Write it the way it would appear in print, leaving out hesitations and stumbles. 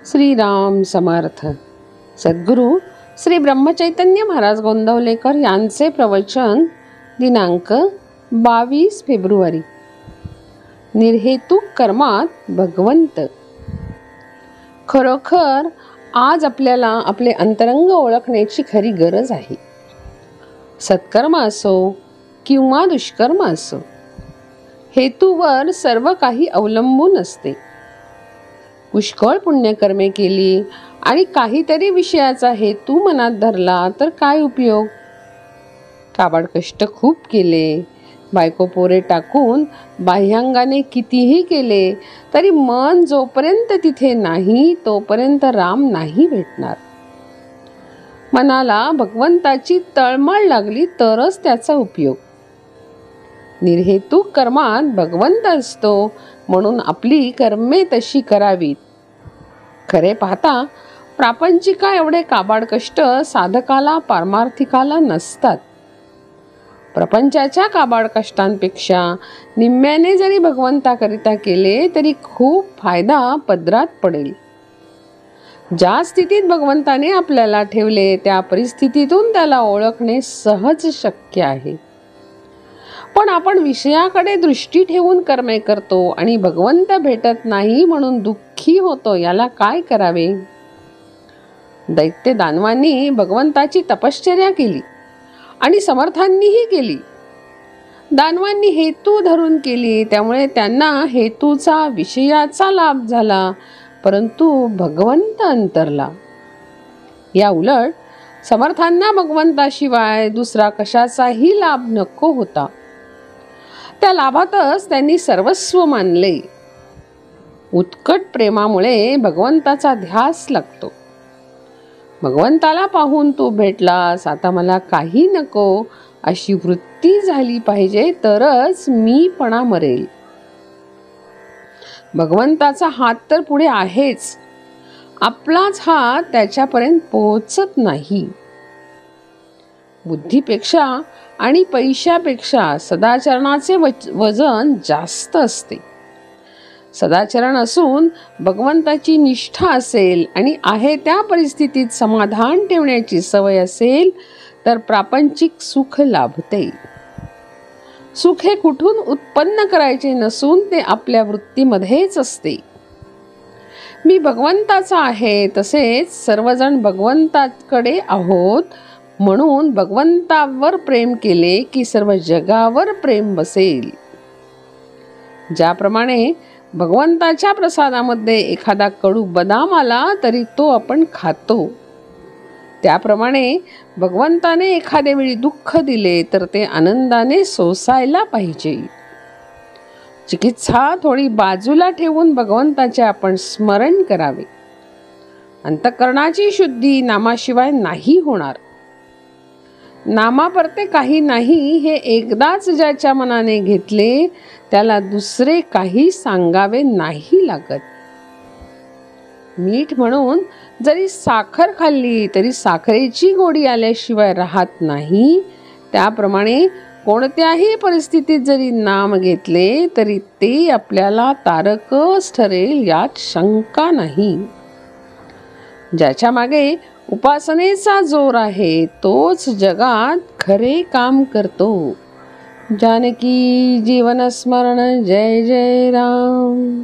श्रीराम समर्थ. सद्गुरू श्री ब्रह्मचैतन्य महाराज गोंदवलेकर यांचे प्रवचन दिनांक 22 फेब्रुवारी. निर्हेतुक कर्मात भगवंत. खरोखर आज आपल्याला आपले अंतरंग ओळखण्याची खरी गरज आहे. सत्कर्म असो किंवा दुष्कर्म असो, हेतूवर सर्व काही अवलंबून असते. पुष्कळ पुण्यकर्मे केली आणि काहीतरी विषयाचा हेतू मनात धरला तर काय उपयोग. काबाड कष्ट खूप केले, बायको पोरे टाकून बाह्यांगाने कितीही केले तरी मन जोपर्यंत तिथे नाही तोपर्यंत राम नाही भेटणार. मनाला भगवंताची तळमळ लागली तरच त्याचा उपयोग. निर्हेतुक कर्मात भगवंत असतो म्हणून आपली कर्मे तशी करावीत. खरे पाहता प्रापंचिका एवढे काबाड कष्ट साधकाला पारमार्थिकाला नसतात. प्रपंचाच्या काबाड कष्टांपेक्षा निम्म्याने जरी भगवंताकरिता केले तरी खूप फायदा पदरात पडेल. ज्या स्थितीत भगवंताने आपल्याला ठेवले त्या परिस्थितीतून त्याला ओळखणे सहज शक्य आहे. पण आपण विषयाकडे दृष्टी ठेवून कर्मे करतो आणि भगवंत भेटत नाही म्हणून दुःखी होतो. याला काय करावे. दैत्य दानवांनी भगवंताची तपश्चर्या केली आणि समर्थांनीही केली. दानवांनी हेतू धरून केली त्यामुळे त्यांना हेतूचा विषयाचा लाभ झाला, परंतु भगवंत अंतरला. या उलट समर्थांना भगवंताशिवाय दुसरा कशाचाही लाभ नको होता. त्या लाभातच त्यांनी सर्वस्व मानले. उत्कट प्रेमामुळे भगवंताचा ध्यास लागतो. भगवंताला पाहून तू भेटलास, आता मला काही नको अशी वृत्ती झाली पाहिजे तरच मीपणा मरेल. भगवंताचा हात तर पुढे आहेच, आपलाच हात त्याच्यापर्यंत पोहोचत नाही. बुद्धीपेक्षा आणि पैशापेक्षा सदाचरणाचे वजन जास्त असते. सदाचरण असून भगवंताची निष्ठा असेल आणि आहे त्या परिस्थितीत समाधान ठेवण्याची सवय असेल तर प्रापंचिक सुख लाभते. सुख हे कुठून उत्पन्न करायचे नसून ते आपल्या वृत्तीमध्येच असते. मी भगवंताचा आहे तसेच सर्वजण भगवंताकडे आहोत म्हणून भगवंतावर प्रेम केले की सर्व जगावर प्रेम बसेल. ज्याप्रमाणे भगवंताच्या प्रसादामध्ये एखादा कडू बदाम आला तरी तो आपण खातो, त्याप्रमाणे भगवंताने एखाद्या वेळी दुःख दिले तर ते आनंदाने सोसायला पाहिजे. चिकित्सा थोडी बाजूला ठेवून भगवंताचे आपण स्मरण करावे. अंतःकरणाची शुद्धी नामाशिवाय नाही होणार. नामापरते काही नाही हे एकदाच ज्याच्या मनाने घेतले त्याला दुसरे काही सांगावे नाही लागत. मीठ म्हणून जरी साखर खाल्ली तरी साखरेची गोडी आल्याशिवाय राहत नाही, त्याप्रमाणे कोणत्याही परिस्थितीत जरी नाम घेतले तरी ते आपल्याला तारकच ठरेल यात शंका नाही. ज्याच्या मागे उपासनेचा जोर आहे तोच जगात खरे काम करतो. जानकी जीवन स्मरण. जय जय राम.